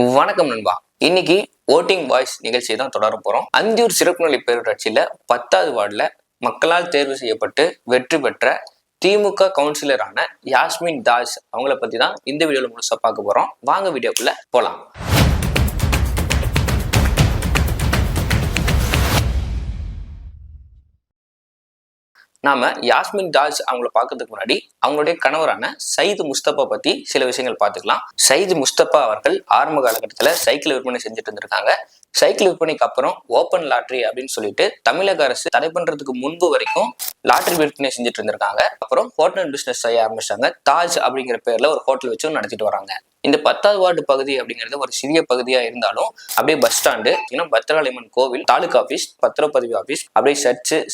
வணக்கம் நண்பா. இன்னைக்கு ஓட்டிங் வாய்ஸ் நிகழ்ச்சியை தான் தொடர போறோம். அந்தியூர் சிறப்பு நிலை பேரூராட்சியில 10வது வார்டுல மக்களால் தேர்வு செய்யப்பட்டு வெற்றி பெற்ற திமுக கவுன்சிலரான யாஸ்மின் தாஸ் அவங்கள பத்தி தான் இந்த வீடியோல முழுசா பார்க்க போறோம். வாங்க வீடியோக்குள்ள போலாம். நாம யாஸ்மின் தாஸ் அவங்கள பார்க்கறதுக்கு முன்னாடி அவங்களுடைய கணவரான சயீது முஸ்தபா பத்தி சில விஷயங்கள் பார்த்துக்கலாம். சயீது முஸ்தபா அவர்கள் ஆரம்ப காலகட்டத்தில் சைக்கிள் விற்பனை செஞ்சுட்டு இருந்திருக்காங்க. சைக்கிள் விற்பனைக்கு அப்புறம் ஓப்பன் லாட்ரி அப்படின்னு சொல்லிட்டு தமிழக அரசு தடை பண்றதுக்கு முன்பு வரைக்கும் லாட்ரி விற்பனை செஞ்சுட்டு இருந்திருக்காங்க. அப்புறம் ஹோட்டல் பிசினஸ் செய்ய ஆரம்பிச்சாங்க. தாஜ் அப்படிங்கிற பேர்ல ஒரு ஹோட்டல் வச்சு நடத்திட்டு வராங்க. இந்த 10வது வார்டு பகுதி அப்படிங்கிறது ஒரு சிறிய பகுதியா இருந்தாலும் அப்படியே பஸ் ஸ்டாண்டு, பத்ராளியம்மன் கோவில், தாலுகா ஆபீஸ், பத்திரப்பதிவு ஆபீஸ், அப்படியே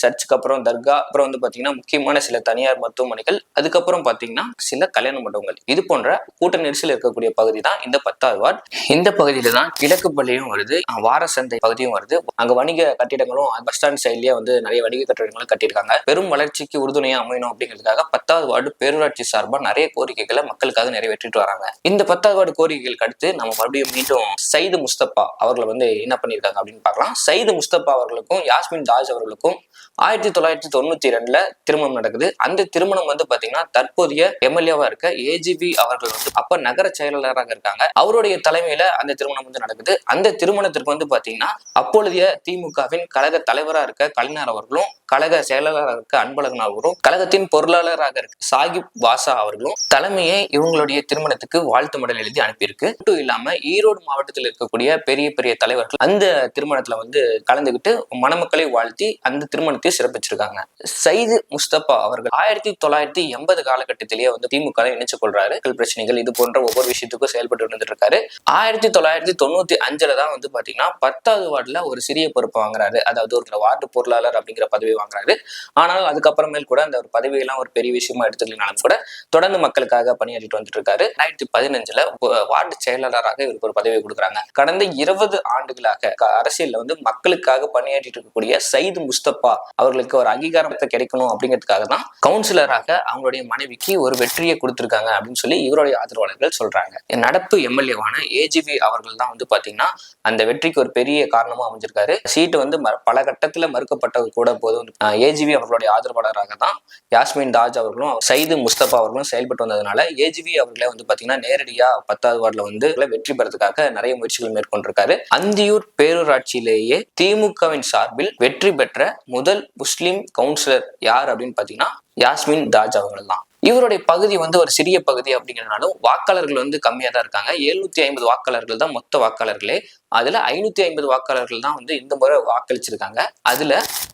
சர்ச்சுக்கு அப்புறம் தர்கா, அப்புறம் பாத்தீங்கன்னா முக்கியமான சில தனியார் மருத்துவமனைகள், அதுக்கப்புறம் பாத்தீங்கன்னா சில கல்யாண மண்டபங்கள், இது போன்ற கூட்ட நெரிசல் இருக்கக்கூடிய பகுதி தான் இந்த 10வது வார்டு. இந்த பகுதியில தான் கிழக்கு பள்ளியும் வருது, வார சந்தை பகுதியும் வருது. அங்க வணிக கட்டிடங்களும் பஸ் ஸ்டாண்ட் சைட்லயே நிறைய வணிக கட்டிடங்களும் கட்டியிருக்காங்க. பெரும் வளர்ச்சிக்கு உறுதுணையா அமையணும் அப்படிங்கிறதுக்காக 10வது வார்டு பேரூராட்சி சார்பா நிறைய கோரிக்கைகளை மக்களுக்காக நிறைவேற்றிட்டு வராங்க. இந்த 10வது வார்டு கோரிக்கைகளுக்கு அடுத்து நம்ம மறுபடியும் மீண்டும் சயீது முஸ்தபா அவர்களை என்ன பண்ணியிருக்காங்க அப்படின்னு பார்க்கலாம். சயீது முஸ்தபா அவர்களுக்கும் யாஸ்மின் தாஸ் அவர்களுக்கும் 1992 திருமணம் நடக்குது. அந்த திருமணம் பாத்தீங்கன்னா தற்போதைய எம்எல்ஏவா இருக்க ஏஜிவி அவர்கள் அப்ப நகர செயலாளராக இருக்காங்க. அவருடைய தலைமையில அந்த திருமணம் நடக்குது. அந்த திருமணத்திற்கு பாத்தீங்கன்னா அப்பொழுதைய திமுகவின் கழக தலைவராக இருக்க கலைஞர் அவர்களும், கழக செயலாளராக இருக்க அன்பழகன் அவர்களும், கழகத்தின் பொருளாளராக இருக்க சாகிப் வாசா அவர்களும் தலைமையை இவங்களுடைய திருமணத்துக்கு வாழ்த்து மடல் எழுதி அனுப்பியிருக்கு. மட்டும் இல்லாம ஈரோடு மாவட்டத்தில் இருக்கக்கூடிய பெரிய பெரிய தலைவர்கள் அந்த திருமணத்துல கலந்துகிட்டு மணமக்களை வாழ்த்தி அந்த திருமணத்தை சிறப்பிச்சிருக்காங்க. சயீது முஸ்தபா அவர்கள் 1980 காலகட்டத்திலேயே திமுக இணைச்சு கொள்றாரு. பிரச்சனைகள் இது போன்ற ஒவ்வொரு விஷயத்துக்கும் செயல்பட்டு வந்துட்டு இருக்காரு. 1995 தான் பாத்தீங்கன்னா 10வது வார்டுல ஒரு சிறிய பொறுப்பு வாங்குறாரு. அதாவது ஒரு வார்டு பொருளாளர் அப்படிங்கிற பதவி வாங்குறாரு. ஆனால் அதுக்கப்புறமேல் கூட அந்த ஒரு பதவியெல்லாம் ஒரு பெரிய விஷயமா எடுத்துக்கலனாலும் கூட தொடர்ந்து மக்களுக்காக பணியாற்றிட்டு வந்துட்டு இருக்காரு. 2015 வார்டு செயலாளராக இவருக்கு ஒரு பதவி கொடுக்குறாங்க. கடந்த 20 ஆண்டுகளாக அரசியல்ல மக்களுக்காக பணியாற்றிட்டு இருக்கக்கூடிய சயீது முஸ்தபா அவர்களுக்கு ஒரு அங்கீகாரத்தை கிடைக்கணும் அப்படிங்கிறதுக்காக தான் கவுன்சிலராக அவங்களுடைய மனைவிக்கு ஒரு வெற்றியை கொடுத்திருக்காங்க அப்படின்னு சொல்லி இவருடைய ஆதரவாளர்கள் சொல்றாங்க. நடப்பு எம்எல்ஏவான ஏஜிவி அவர்கள் தான் பாத்தீங்கன்னா அந்த வெற்றிக்கு ஒரு பெரிய காரணமா அமைஞ்சிருக்காரு. சீட்டு பல கட்டத்துல மறுக்கப்பட்டது கூட போதும் ஏஜிவி அவர்களுடைய ஆதரவாளராக தான் யாஸ்மின் தாஸ் அவர்களும் சயீது முஸ்தபா அவர்களும் செயல்பட்டு வந்ததுனால ஏஜிவி அவர்களே பாத்தீங்கன்னா நேரடியா 10வது வார்டுல வெற்றி பெறதுக்காக நிறைய முயற்சிகள் மேற்கொண்டிருக்காரு. அந்தியூர் பேரூராட்சியிலேயே திமுகவின் சார்பில் வெற்றி பெற்ற முதல் முஸ்லிம் கவுன்சிலர் யார் அப்படின்னு பாத்தீங்கன்னா யாஸ்மின் தாஸ் அவர்கள் தான். இவருடைய பகுதி ஒரு சிறிய பகுதி அப்படிங்கிறனாலும் வாக்காளர்கள் கம்மியா தான் இருக்காங்க. 750 வாக்காளர்கள் தான் மொத்த வாக்காளர்களே. அதுல 550 வாக்காளர்கள் தான் இந்த முறை வாக்களிச்சிருக்காங்க. அதுல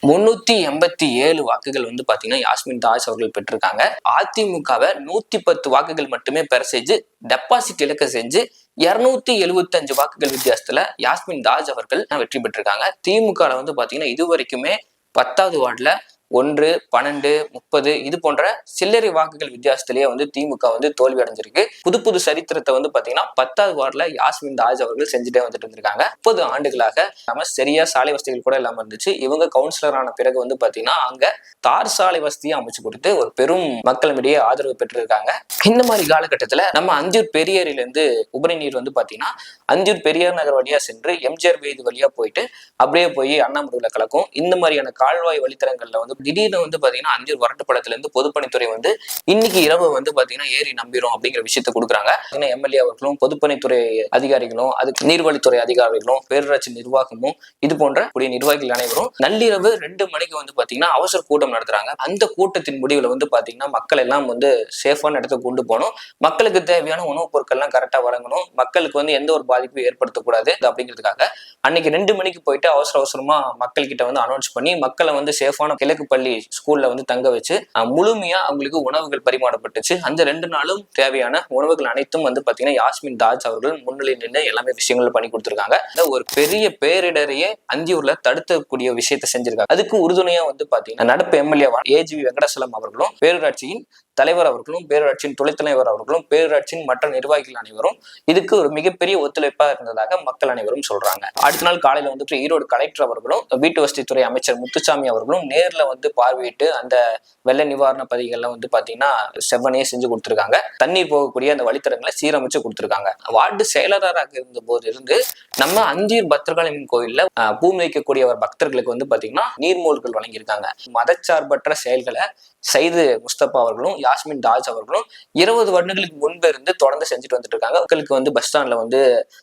387 வாக்குகள் பாத்தீங்கன்னா யாஸ்மின் தாஸ் அவர்கள் பெற்றிருக்காங்க. அதிமுகவை 110 வாக்குகள் மட்டுமே பெற செஞ்சு டெபாசிட் இழக்க செஞ்சு 275 வாக்குகள் வித்தியாசத்துல யாஸ்மின் தாஸ் அவர்கள் வெற்றி பெற்றிருக்காங்க. திமுக பாத்தீங்கன்னா இது வரைக்குமே 10வது வார்டுல 1, 12, 30 இது போன்ற சில்லறை வாக்குகள் வித்தியாசத்திலேயே திமுக தோல்வி அடைஞ்சிருக்கு. புது சரித்திரத்தை பாத்தீங்கன்னா 10வது வார்டுல யாஸ்மின் தாஸ் அவர்கள் செஞ்சுட்டே வந்துட்டு இருந்திருக்காங்க. 30 ஆண்டுகளாக நம்ம சரியா சாலை வசதிகள் கூட இல்லாம இருந்துச்சு. இவங்க கவுன்சிலர் ஆன பிறகு பாத்தீங்கன்னா அங்க தார் சாலை வசதியை அமைச்சு கொடுத்து ஒரு பெரும் மக்களிடையே ஆதரவு பெற்றிருக்காங்க. இந்த மாதிரி காலகட்டத்துல நம்ம அந்தியூர் பெரியாரில இருந்து உபரி நீர் பாத்தீங்கன்னா அந்தியூர் பெரியார் நகர் வழியா சென்று எம்ஜிஆர் வீதி வழியா போயிட்டு அப்படியே போய் அண்ணாமடுல கலக்கும். இந்த மாதிரியான கால்வாய் வழித்தடங்கள்ல திடீர்னு பாத்தீங்கன்னா அந்தியூர் வரட்டுப்படத்துல இருந்து பொதுப்பணித்துறை இன்னைக்கு இரவு பாத்தீங்கன்னா ஏறி நம்பிரும் அப்படிங்கிற விஷயத்த கொடுக்குறாங்க. எம்எல்ஏ அவர்களும் பொதுப்பணித்துறை அதிகாரிகளும் அதுக்கு நீர்வழித்துறை அதிகாரிகளும் பேரூராட்சி நிர்வாகமும் இது போன்ற கூடிய நிர்வாகிகள் அனைவரும் நள்ளிரவு 2 மணிக்கு பாத்தீங்கன்னா அவசர கூட்டம் நடத்துறாங்க. அந்த கூட்டத்தின் முடிவுல பாத்தீங்கன்னா மக்கள் எல்லாம் சேஃபான இடத்துக்கு கொண்டு போகணும், மக்களுக்கு தேவையான உணவுப் பொருட்கள் எல்லாம் கரெக்டா வழங்கணும், மக்களுக்கு எந்த ஒரு பாதிப்பும் ஏற்படுத்தக்கூடாது அப்படிங்கிறதுக்காக அன்னைக்கு 2 மணிக்கு போயிட்டு அவசரமா மக்கள் கிட்ட அனௌன்ஸ் பண்ணி மக்களை சேஃபான கிழக்கு பள்ளி ஸ்கூல்ல தங்க வச்சு முழுமையா அவங்களுக்கு உணவுகள் பரிமாறப்பட்டுச்சு. அந்த 2 நாளும் தேவையான உணவுகள் அனைத்தும் பாத்தீங்கன்னா யாஸ்மின் தாஸ் அவர்கள் முன்னிலை நின்று எல்லாமே விஷயங்கள் பண்ணி கொடுத்திருக்காங்க. ஒரு பெரிய பேரிடரையே அந்தியூர்ல தடுக்கக்கூடிய விஷயத்தை செஞ்சிருக்காங்க. அதுக்கு உறுதுணையா பாத்தீங்கன்னா நடப்பு எம்எல்ஏ ஏஜிவி வெங்கடாசலம் அவர்களும் பேரூராட்சியின் தலைவர் அவர்களும் பேரூராட்சியின் துணைத் தலைவர் அவர்களும் பேரூராட்சியின் மற்ற நிர்வாகிகள் அனைவரும் இதுக்கு ஒரு மிகப்பெரிய ஒத்துழைப்பா இருந்ததாக மக்கள் அனைவரும் சொல்றாங்க. அடுத்த நாள் காலையில வந்துட்டு ஈரோடு கலெக்டர் அவர்களும் வீட்டு வசதித்துறை அமைச்சர் முத்துசாமி அவர்களும் நேர்ல வந்து பார்வையிட்டு அந்த வெள்ள நிவாரண பணிகள்ல வந்து பாத்தீங்கன்னா செவ்வனையே செஞ்சு கொடுத்திருக்காங்க. தண்ணீர் போகக்கூடிய அந்த வழித்தடங்களை சீரமைச்சு கொடுத்திருக்காங்க. வார்டு செயலராக இருந்த போது இருந்து நம்ம அந்தியூர் பத்திரகாளியம்மன் கோயில்ல பூமி வைக்கக்கூடிய பக்தர்களுக்கு வந்து பாத்தீங்கன்னா நீர்மூழ்கள் வழங்கியிருக்காங்க. மதச்சார்பற்ற செயல்களை சைது முஸ்தபா அவர்களும் யாஸ்மின் தாஜ் அவர்களும் 20 வருடங்களுக்கு முன்பு இருந்து தொடர்ந்து செஞ்சுட்டு வந்துட்டு இருக்காங்க. மக்களுக்கு வந்து பஸ் ஸ்டாண்ட்ல வந்து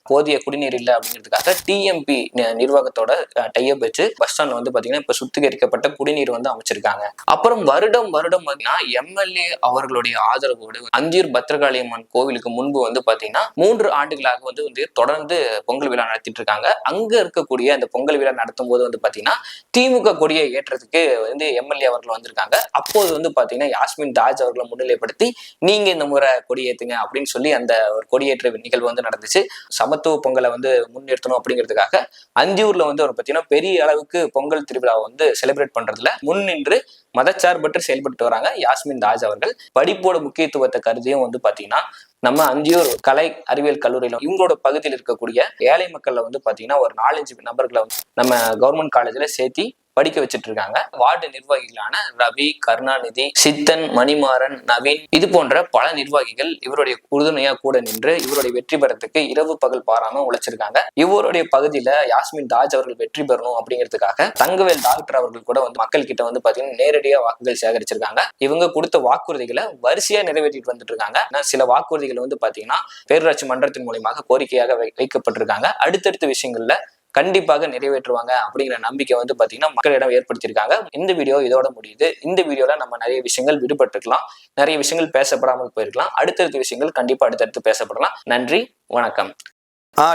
போதிய குடிநீர் இல்லை அப்படிங்கிறதுக்காக டிஎம்பி நிர்வாகத்தோட டைப் வச்சு பஸ் ஸ்டாண்ட்ல வந்து பாத்தீங்கன்னா இப்ப சுத்திகரிக்கப்பட்ட குடிநீர் வந்து அமைச்சிருக்காங்க. அப்புறம் வருடம் பாத்தீங்கன்னா எம்எல்ஏ அவர்களுடைய ஆதரவோடு அந்தியூர் பத்திரகாளியம்மன் கோவிலுக்கு முன்பு வந்து பாத்தீங்கன்னா 3 ஆண்டுகளாக வந்து தொடர்ந்து பொங்கல் விழா நடத்திட்டு இருக்காங்க. அங்க இருக்கக்கூடிய அந்த பொங்கல் விழா நடத்தும் போது வந்து பாத்தீங்கன்னா திமுக கொடியை ஏற்றத்துக்கு வந்து எம்எல்ஏ அவர்கள் வந்திருக்காங்க. அப்போது வந்து பாத்தீங்கன்னா யாஸ்மின் தாஜ் அவர்களை முன்னிலைப்படுத்தி நீங்க இந்த முறை கொடியேற்றுங்க அப்படின்னு சொல்லி அந்த ஒரு கொடியேற்ற நிகழ்வு வந்து நடந்துச்சு. சமத்துவ பொங்கலை வந்து முன்னிறுத்தணும் அப்படிங்கிறதுக்காக அந்தியூர்ல வந்து ஒரு பாத்தீங்கன்னா பெரிய அளவுக்கு பொங்கல் திருவிழாவை வந்து செலிப்ரேட் பண்றதுல முன்னின்று மதச்சார்பற்று செயல்பட்டு வராங்க யாஸ்மின் தாஜ் அவர்கள். படிப்போட முக்கியத்துவத்தை கருதியும் வந்து பாத்தீங்கன்னா நம்ம அந்தியூர் கலை அறிவியல் கல்லூரியில இவங்களோட பகுதியில் இருக்கக்கூடிய ஏழை மக்கள்ல வந்து பாத்தீங்கன்னா ஒரு 4-5 நபர்களை நம்ம கவர்மெண்ட் காலேஜ்ல சேர்த்தி படிக்க வச்சுட்டு இருக்காங்க. வார்டு நிர்வாகிகளான ரவி, கருணாநிதி, சித்தன், மணிமாறன், நவீன் இது போன்ற பல நிர்வாகிகள் இவருடைய உறுதுணையா கூட நின்று இவருடைய வெற்றி பெறத்துக்கு இரவு பகல் பாராம உழைச்சிருக்காங்க. இவருடைய பகுதியில யாஸ்மின் தாஜ் அவர்கள் வெற்றி பெறணும் அப்படிங்கிறதுக்காக தங்கவேல் டாக்டர் அவர்கள் கூட வந்து மக்கள் கிட்ட வந்து பாத்தீங்கன்னா நேரடியா வாக்குகள் சேகரிச்சிருக்காங்க. இவங்க கொடுத்த வாக்குறுதிகளை வரிசையா நிறைவேற்றிட்டு வந்துட்டு இருக்காங்க. சில வாக்குறுதிகள் வந்து பாத்தீங்கன்னா பேரூராட்சி மன்றத்தின் மூலமாக கோரிக்கையாக வைக்கப்பட்டிருக்காங்க. அடுத்தடுத்த விஷயங்கள்ல கண்டிப்பாக நிறைவேற்றுவாங்க அப்படிங்கிற நம்பிக்கை வந்து பாத்தீங்கன்னா மக்களிடம் ஏற்படுத்தியிருக்காங்க. இந்த வீடியோ இதோட முடியுது. இந்த வீடியோல நம்ம நிறைய விஷயங்கள் விடுபட்டிருக்கலாம், நிறைய விஷயங்கள் பேசப்படாமல் போயிருக்கலாம். அடுத்தடுத்த விஷயங்கள் கண்டிப்பா அடுத்தடுத்து பேசப்படலாம். நன்றி, வணக்கம்.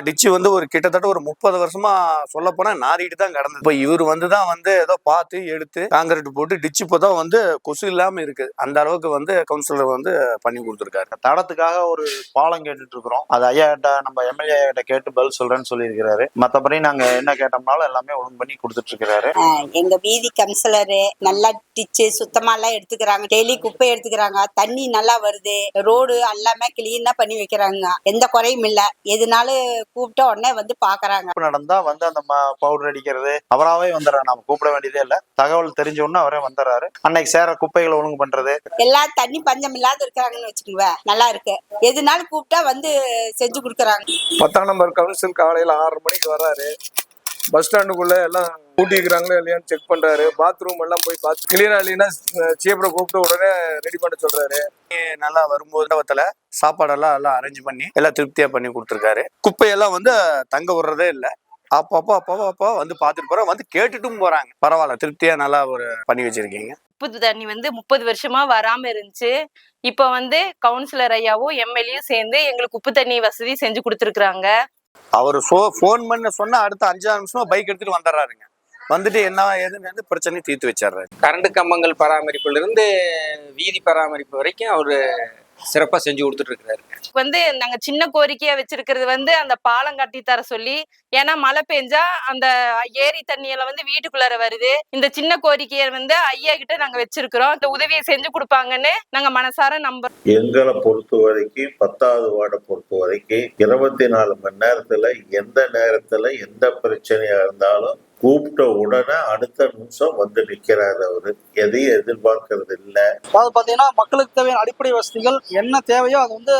டிச்சு வந்து ஒரு கிட்டத்தட்ட ஒரு 30 வருஷமா சொல்ல போனா நாரிட்டு தான் கிடந்தது. இப்போ இவர் வந்துதான் வந்து ஏதோ பார்த்து எடுத்து காங்கிரீட் போட்டு டிச்சு இப்போதான் வந்து கொசு இல்லாம இருக்கு. அந்த அளவுக்கு வந்து கவுன்சிலர் வந்து பண்ணி கொடுத்துருக்காரு. தடத்துக்காக ஒரு பாலம் கேட்டுட்டு இருக்கிறோம். அது ஐயா கிட்ட நம்ம எம்எல்ஏ கிட்ட கேட்டு பதில் சொல்றேன்னு சொல்லியிருக்கிறாரு. மற்றபடி நாங்க என்ன கேட்டோம்னாலும் எல்லாமே ஒழுங்கு பண்ணி கொடுத்துட்டு இருக்கிறாரு. எங்க வீதி கவுன்சிலரு நல்லா டிச்சு சுத்தமா எல்லாம் எடுத்துக்கிறாங்க. டெய்லி குப்பை எடுத்துக்கிறாங்க. தண்ணி நல்லா வருது. ரோடு எல்லாமே கிளீனா பண்ணி வைக்கிறாங்க. எந்த குறையும் இல்லை. எதுனாலும் கூப்பிட்ட உடனே வந்து பாக்குறாங்க. நடந்தா வந்து அந்த பவுடர் அடிக்கிறது அவராவே வந்துடுறாரு. நம்ம கூப்பிட வேண்டியதே இல்ல. தகவல் தெரிஞ்ச உடனே அவரே வந்துடுறாரு. அன்னைக்கு சேர குப்பைகளை ஒழுங்கு பண்றது எல்லாம் தண்ணி பஞ்சம் இல்லாத இருக்கிறாங்கன்னு வச்சுக்கோங்க. நல்லா இருக்கு. எதுனாலும் கூப்பிட்டா வந்து செஞ்சு கொடுக்குறாங்க. 10ஆம் நம்பர் கவுன்சில் காலையில 6:30 மணிக்கு வர்றாரு. பஸ் ஸ்டாண்டுக்குள்ள எல்லாம் கூட்டிக்கிறாங்களோ இல்லையான்னு செக் பண்றாரு. பாத்ரூம் எல்லாம் போய் பார்த்து கிளியரா இல்லைன்னா சீப்பரை கூப்பிட்டு உடனே ரெடி பண்ண சொல்றாரு. நல்லா வரும்போது சாப்பாடெல்லாம் எல்லாம் அரேஞ்ச் பண்ணி எல்லாம் திருப்தியா பண்ணி கொடுத்துருக்காரு. குப்பையெல்லாம் வந்து தங்க விடுறதே இல்லை. அப்பப்போ வந்து பார்த்துட்டு போறோம், வந்து கேட்டுட்டும் போறாங்க. பரவாயில்ல, திருப்தியா நல்லா ஒரு பண்ணி வச்சிருக்கீங்க. உப்பு தண்ணி வந்து 30 வருஷமா வராம இருந்துச்சு. இப்ப வந்து கவுன்சிலர் ஐயாவும் எம்எல்ஏயும் சேர்ந்து எங்களுக்கு உப்பு தண்ணி வசதி செஞ்சு கொடுத்துருக்காங்க. அவரு போன் பண்ண சொன்னா அடுத்த 5 நிமிஷமா பைக் எடுத்துட்டு வந்துடுறாருங்க. வந்துட்டு என்ன ஏதுன்னு பிரச்சனையை தீர்த்து வச்சிடுறாரு. கரண்ட் கம்பங்கள் பராமரிப்புல இருந்து வீதி பராமரிப்பு வரைக்கும் அவரு சிறப்பா செஞ்சு கொடுத்துட்டு இருக்கிறாரு. வந்து நாங்க சின்ன கோரிக்கையா வச்சிருக்கிறது வந்து அந்த பாலம் கட்டி தர சொல்லி. ஏன்னா மழை பெஞ்சா அந்த ஏரி தண்ணியெல்லாம் வந்து வீட்டுக்குள்ளார வருது. இந்த சின்ன கோரிக்கையை வந்து ஐயா கிட்ட நாங்க வச்சிருக்கிறோம். இந்த உதவியை செஞ்சு கொடுப்பாங்கன்னு நாங்க மனசார நம்புறோம். எங்களை பொறுத்த வரைக்கும் 10வது வார்டை பொறுத்த வரைக்கும் 24 மணி நேரத்துல எந்த நேரத்துல எந்த பிரச்சனையா இருந்தாலும் கூப்பிட்ட உடனே அடுத்த நிமிஷம் வந்து நிக்கிறாரு. அவரு எதையும் எதிர்பார்க்கறது இல்லை. அதாவது பாத்தீங்கன்னா மக்களுக்கு தேவையான அடிப்படை வசதிகள் என்ன தேவையோ அது வந்து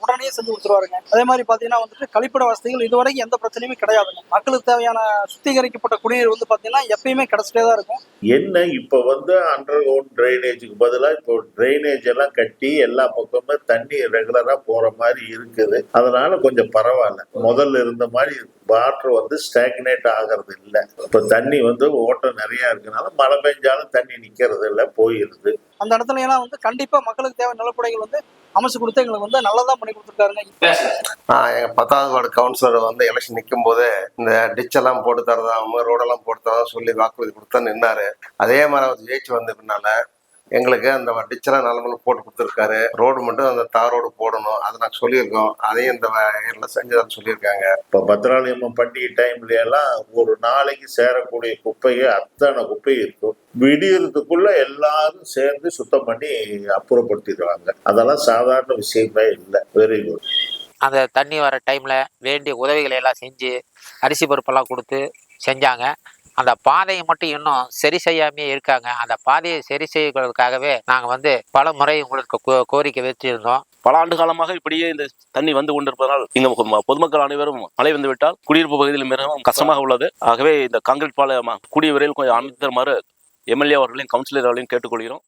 உடனே செஞ்சு கொடுத்துருவாருங்க. அதே மாதிரி பாத்தீங்கன்னா வந்துட்டு கழிப்பிட வசதிகள் இதுவரைக்கும் எந்த பிரச்சனையுமே கிடையாதுங்க. மக்களுக்கு தேவையான சுத்திகரிக்கப்பட்ட குடிநீர் வந்து பாத்தீங்கன்னா எப்பயுமே கிடைச்சிட்டே தான் இருக்கும். என்ன இப்ப வந்து அண்டர் கிரவுண்ட் டிரைனேஜுக்கு பதிலா இப்போ டிரைனேஜ் எல்லாம் கட்டி எல்லா பக்கமும் தண்ணி ரெகுலரா போற மாதிரி இருக்குது. அதனால கொஞ்சம் பரவாயில்ல. முதல்ல இருந்த மாதிரி வாட்டர் வந்து ஸ்டாக்னேட் ஆகிறது இல்லை. இப்ப தண்ணி வந்து ஓட்டம் நிறைய இருக்கனால மழை பெஞ்சாலும் தண்ணி நிக்கிறது இல்லை, போயிருது. அந்த இடத்துல எல்லாம் வந்து கண்டிப்பா மக்களுக்கு தேவை நிலப்படைகள் வந்து அமைச்சு கொடுத்து எங்களுக்கு வந்து நல்லதான் பண்ணி கொடுத்துருக்காருங்க. எங்க 10வது வார்டு கவுன்சிலர் வந்து எலெக்ஷன் நிற்கும் போது இந்த டிச் எல்லாம் போட்டு தரதா, ரோடெல்லாம் போட்டு தரதா சொல்லி வாக்குறுதி கொடுத்தா நின்னாரு. அதே மாதிரி அவர் ஜெயிச்சு வந்த பின்னால எங்களுக்கு அந்த டிச்செல்லாம் நல்ல போட்டு கொடுத்துருக்காரு. ரோடு மட்டும் அந்த தார் ரோடு போடணும், அதை நாங்கள் சொல்லியிருக்கோம். அதையும் இந்த எல்லாம் செஞ்சதான்னு சொல்லியிருக்காங்க. இப்போ பத்ராளியம்மன் பண்டிகை டைம்ல எல்லாம் ஒரு நாளைக்கு சேரக்கூடிய குப்பையே அத்தனை குப்பை இருக்கும். விடியறதுக்குள்ள எல்லாரும் சேர்ந்து சுத்தம் பண்ணி அப்புறப்படுத்திடுவாங்க. அதெல்லாம் சாதாரண விஷயமே இல்லை. Very good. அந்த தண்ணி வர டைம்ல வேண்டிய உதவிகளை எல்லாம் செஞ்சு அரிசி பருப்பெல்லாம் கொடுத்து செஞ்சாங்க. அந்த பாதையை மட்டும் இன்னும் சரி செய்யாமே இருக்காங்க. அந்த பாதையை சரி செய்வதற்காகவே நாங்கள் பல முறை உங்களுக்கு கோரிக்கை வச்சிருந்தோம். பல ஆண்டு காலமாக இப்படியே இந்த தண்ணி வந்து கொண்டிருப்பதால் இங்க பொதுமக்கள் அனைவரும் மழை வந்து விட்டால் குடியிருப்பு பகுதியில் மிகவும் கஷ்டமாக உள்ளது. ஆகவே இந்த கான்கிரீட் பாலம் கூடிய விரைவில் கொஞ்சம் அமைத்து தருமாறு எம்எல்ஏ அவர்களையும் கவுன்சிலர் அவர்களையும் கேட்டுக்கொள்கிறோம்.